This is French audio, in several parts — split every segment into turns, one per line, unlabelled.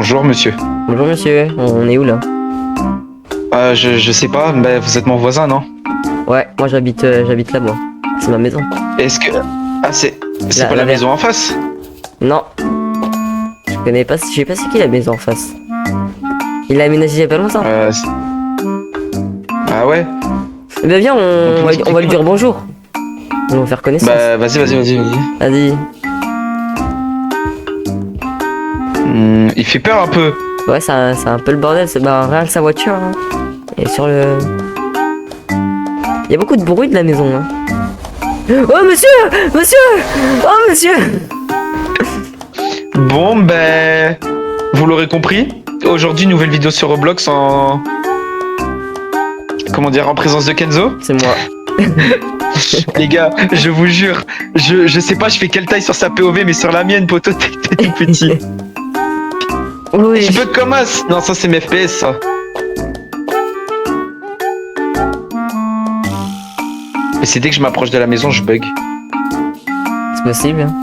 Bonjour monsieur.
Bonjour monsieur, on est où là?
Je sais pas, mais vous êtes mon voisin, non?
Ouais, moi j'habite là moi. C'est ma maison.
Est-ce que... Ah, c'est
La-
pas
la
la maison en face?
Non. Je connais pas, je sais pas c'est qui la maison en face. Il l'a aménagé il y a pas longtemps.
Ah ouais?
Eh ben viens,
On peut
on va lui
m'expliquer
dire bonjour. On va faire connaissance.
Bah vas-y.
Vas-y.
Il fait peur un peu.
Ouais, c'est un peu le bordel, bah rien que sa voiture. Hein. Et sur le... Il y a beaucoup de bruit de la maison. Hein. Oh monsieur! Monsieur! Oh monsieur!
Bon ben... Vous l'aurez compris. Aujourd'hui, nouvelle vidéo sur Roblox en... Comment dire, en présence de Kenzo.
C'est moi.
Les gars, je vous jure, je sais pas je fais quelle taille sur sa POV, mais sur la mienne, poteau, t'es tout petit.
Oui.
Je peux comme as. Non, ça c'est mes FPS, ça. Mais c'est dès que je m'approche de la maison, je bug.
C'est possible. Hein.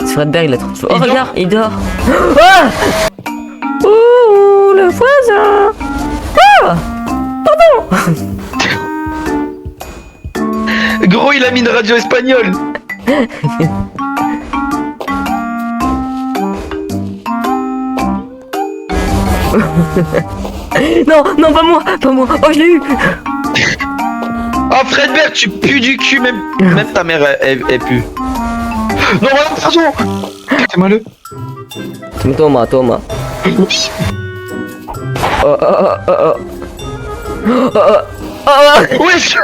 C'est Fredberg, il a trop de... Oh
Il dort.
regarde, il dort. Ah oh, le voisin. Ah pardon.
Gros, il a mis une radio espagnole.
Non, non, pas moi, pas moi. Oh, je l'ai eu.
Oh, Fredberg, tu pues du cul, même ta mère, elle pue. Non, voilà, pardon. Fais-moi le.
Thomas. Oh, oh, oh, oh, oh. Oh, oh, oh.
Wesh.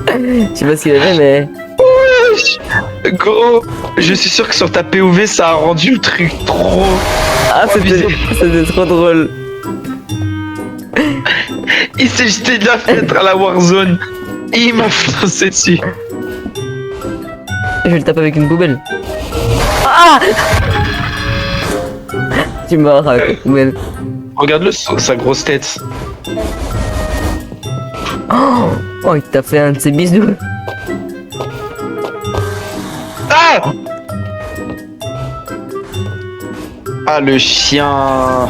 Je sais pas ce qu'il avait, mais...
Wesh. Gros, je suis sûr que sur ta POV, ça a rendu le truc trop...
Ah,
abusé.
c'était trop drôle.
Il s'est jeté de la fenêtre à la Warzone. Et il m'a foncé dessus.
Je vais le taper avec une poubelle. Ah Tu mords avec la poubelle.
Regarde-le, sa grosse tête.
Oh, il t'a fait un de ses bisous.
Ah! Ah, le chien.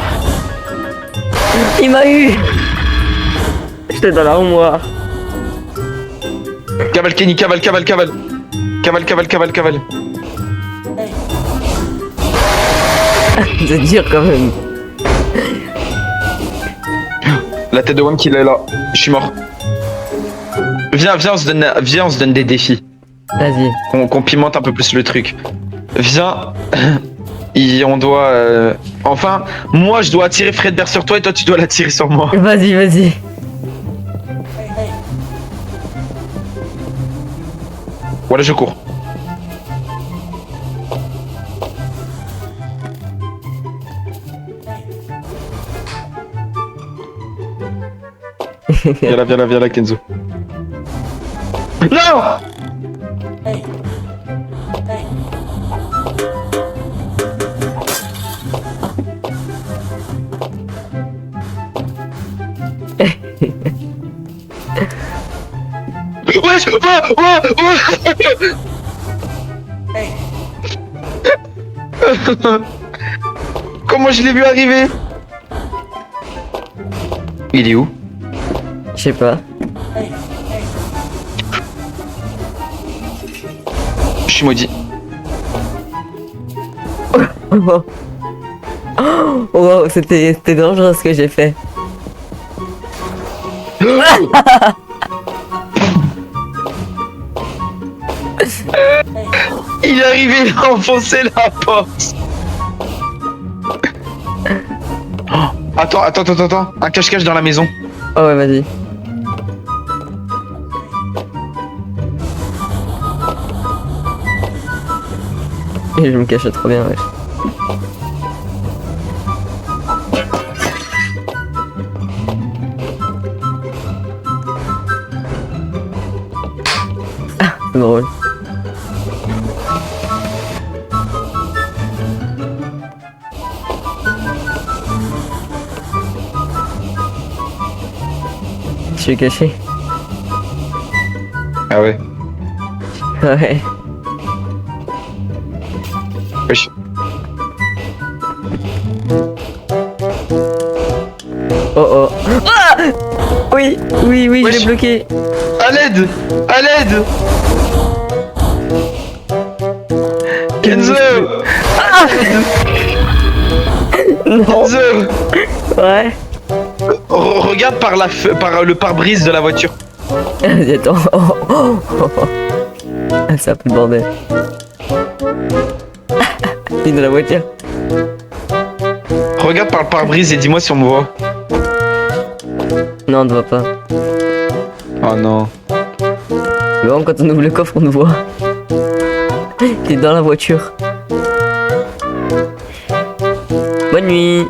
Il m'a eu. J'étais dans l'armoire.
Cavale, Kenny, cavale. Cavale.
C'est dur quand même.
La tête de One Kill est là. Je suis mort. Viens, on se donne des défis.
Vas-y.
Qu'on pimente un peu plus le truc. Viens. Et on doit... Enfin, moi je dois attirer Fredberg sur toi et toi tu dois l'attirer sur moi.
Vas-y.
Voilà, je cours. Viens là, Kenzo. Non! Wesh! Comment je l'ai vu arriver? Il est où?
Je sais pas.
Je suis maudit.
Oh, wow, c'était dangereux ce que j'ai fait.
Il est arrivé, il a enfoncé la porte. Attends. Un cache-cache dans la maison.
Oh ouais, vas-y. Et je me cache trop bien, ouais. Ah, c'est drôle. Je suis caché.
Ah ouais.
Ouais.
Wesh.
Oh oh. Ah oui, oui, oui, je
Wesh.
l'ai bloqué.
À l'aide! À l'aide! Kenzo!
Ah non.
Kenzo!
Ouais.
Regarde par le pare-brise de la voiture.
Attends. Oh, oh, oh. Ah, c'est un peu le bordel. Il est dans la voiture.
Regarde par le pare-brise et dis-moi si on me voit.
Non, on ne voit pas.
Oh non.
Mais bon, quand on ouvre le coffre, on nous voit. T'es dans la voiture. Bonne nuit.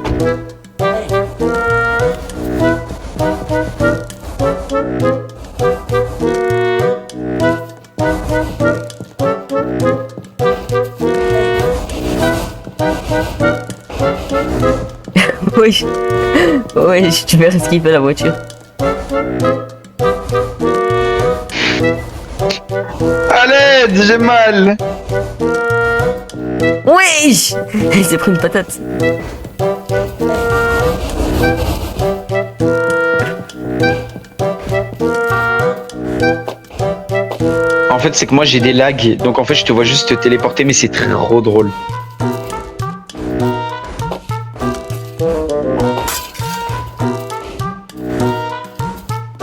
Oui. Oui, tu verras ce qu'il fait la voiture.
À l'aide! J'ai mal!
Oui. Il s'est pris une patate.
En fait, c'est que moi j'ai des lags, donc en fait, je te vois juste te téléporter, mais c'est trop drôle.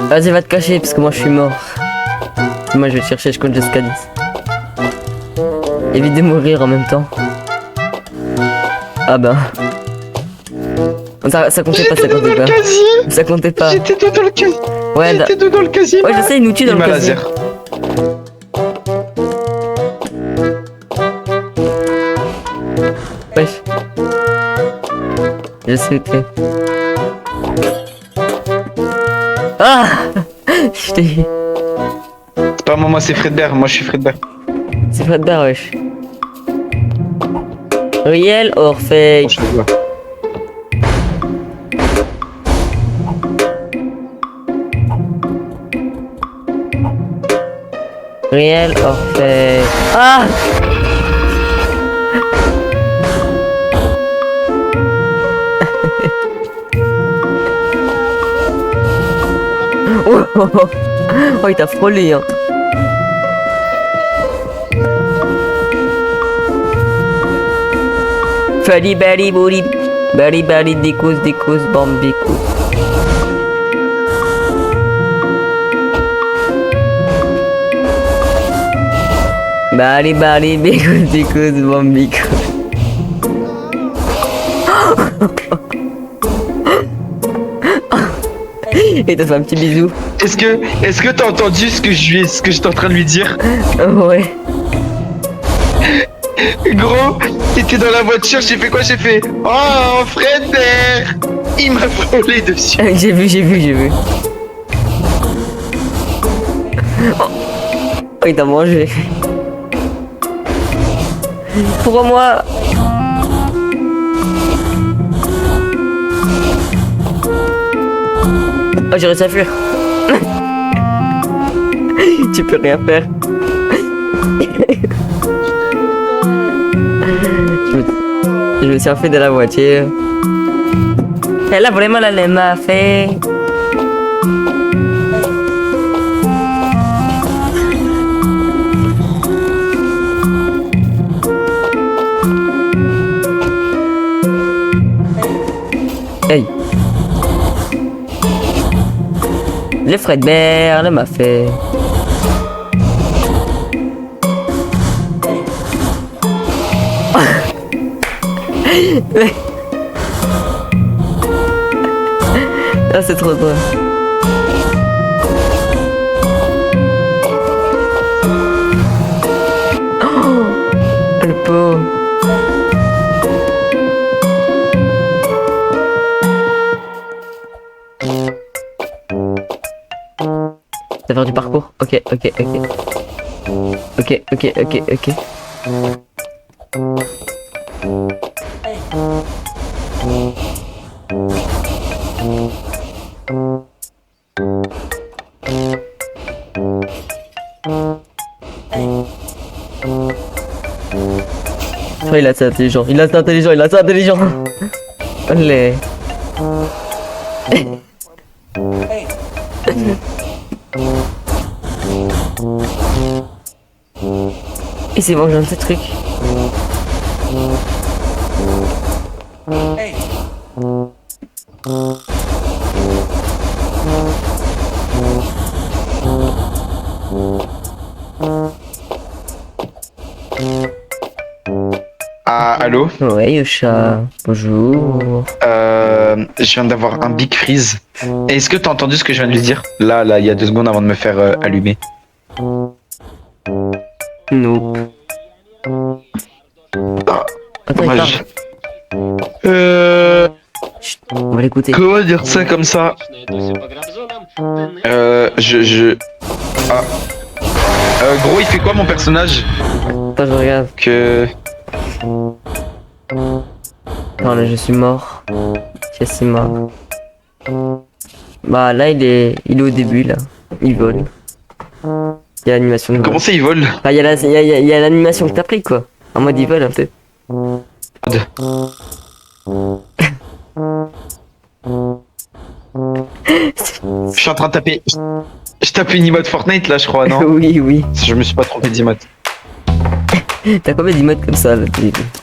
Vas-y, va te cacher parce que moi je suis mort. Moi je vais te chercher, je compte jusqu'à 10. Évite de mourir en même temps. Ah ben. Ça comptait pas, ça comptait pas. Ça comptait pas.
J'étais deux dans le casier.
Ouais,
J'étais deux dans le casier.
ouais, je sais, il nous tue dans
Il
le
m'a
casier.
laser.
Wesh. Je sais que. Ah. Je t'ai vu.
C'est pas moi, c'est Fredbear. Moi, je suis Fredbear.
C'est Fredbear, wesh. Réel or fake?
Je te vois.
Réel or fake? Ah! Oh, il t'a frôlé, hein. Fali bali bouli, bali bali dikous bambicous. Bali bali dikous bambicous. Et t'as fait un petit bisou.
Est-ce que t'as entendu ce que j'étais en train de lui dire?
Ouais.
Gros, t'étais dans la voiture, j'ai fait quoi? J'ai fait oh Fredbear. Il m'a frôlé dessus.
J'ai vu. Oh, il t'a mangé. Pour moi. Oh, j'ai réussi à fuir. Tu peux rien faire. Je me suis enfui de la voiture. Elle a vraiment la main fait. Hey. Le Fredbear, le m'a fait. Ah, c'est trop drôle. Oh, le pauvre. Ça va faire du parcours. Ok. Oh, il a assez intelligent. Allez. Et c'est vengeant de ce truc.
Ah, allô?
Ouais, Yosha. Bonjour.
Je viens d'avoir un big freeze. Est-ce que t'as entendu ce que je viens de lui dire? Là, il y a 2 secondes avant de me faire allumer.
Non. Attends, il
Dommage.
parle. Chut, on va l'écouter.
Comment dire ça comme ça? Ah. Gros, il fait quoi mon personnage?
Attends, je regarde.
Que...
Non, là, je suis mort. Je suis mort. Bah, là, il est au début, là. Il vole. Il y a l'animation de vol.
Comment ça il vole?
Enfin, il y a l'animation que t'as pris, quoi. En mode, il vole un peu.
Je suis en train de taper... Je tape une emote Fortnite là je crois, non?
Oui, oui.
Je me suis pas trompé d'emote.
T'as combien d'emotes comme ça, là?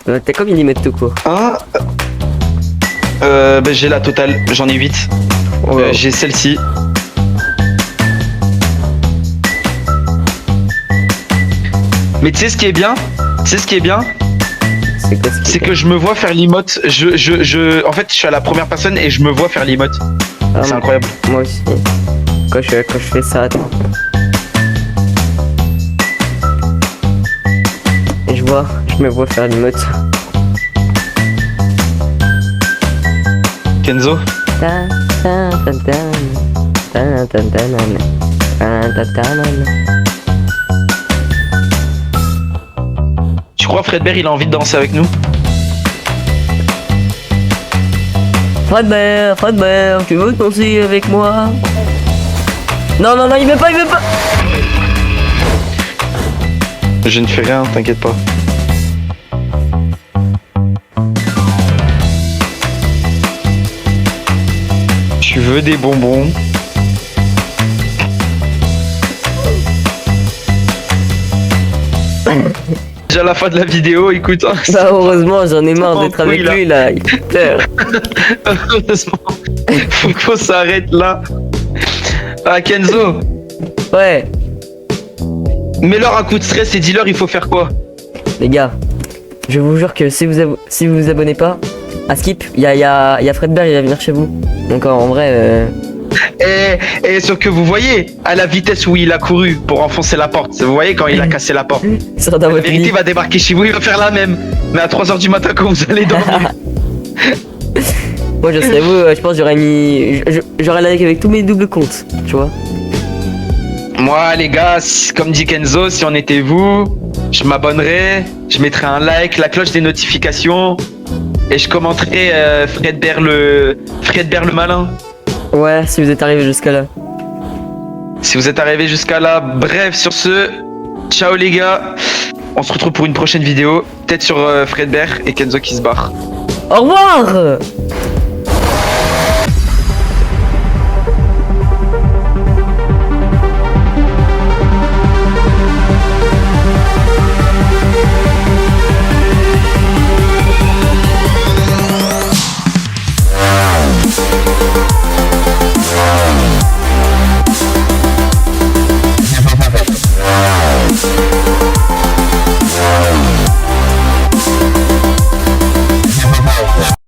T'as combien d'emotes tout court?
Hein? Bah, j'ai la totale, j'en ai 8.
Oh, wow.
J'ai celle-ci. Mais tu sais ce qui est bien? Tu sais ce qui est bien?
C'est quoi ce
C'est que je me vois faire l'emote. En fait, je suis à la première personne et je me vois faire l'emote.
Ah,
C'est incroyable.
Moi aussi. Quand je fais ça, attends. Et je me vois faire l'emote.
Kenzo?
Ta ta ta ta ta ta ta ta ta ta ta.
Tu crois Fredbear il a envie de danser avec nous?
Fredbear, tu veux danser avec moi? Non, non, non, il veut pas, il veut pas.
Je ne fais rien, t'inquiète pas. Tu veux des bonbons? Déjà à la fin de la vidéo, écoute. Hein,
Bah heureusement, j'en ai marre
Oh,
d'être avec
oui, là.
lui là, il fait peur.
heureusement, faut qu'on s'arrête là. Ah Kenzo,
Ouais,
mets-leur un coup de stress et dis-leur il faut faire quoi?
les gars, je vous jure que si vous vous abonnez pas, à Skip, il y a Fredbear, il va venir chez vous. Donc en vrai,
Et ce que vous voyez, à la vitesse où il a couru pour enfoncer la porte, vous voyez quand il a cassé la porte.
il sera dans
La
votre
vérité
lit.
va débarquer chez vous, il va faire la même. Mais à 3h du matin quand vous allez dormir.
Moi je serais vous, je pense j'aurais mis, j'aurais like avec tous mes doubles comptes, tu vois.
Moi les gars, comme dit Kenzo, si on était vous, je m'abonnerais, je mettrais un like, la cloche des notifications et je commenterais Fredbear le malin.
Ouais, si vous êtes arrivé jusqu'à là.
Si vous êtes arrivé jusqu'à là, bref sur ce, ciao les gars. On se retrouve pour une prochaine vidéo, peut-être sur Fredbear et Kenzo qui se barre.
Au revoir.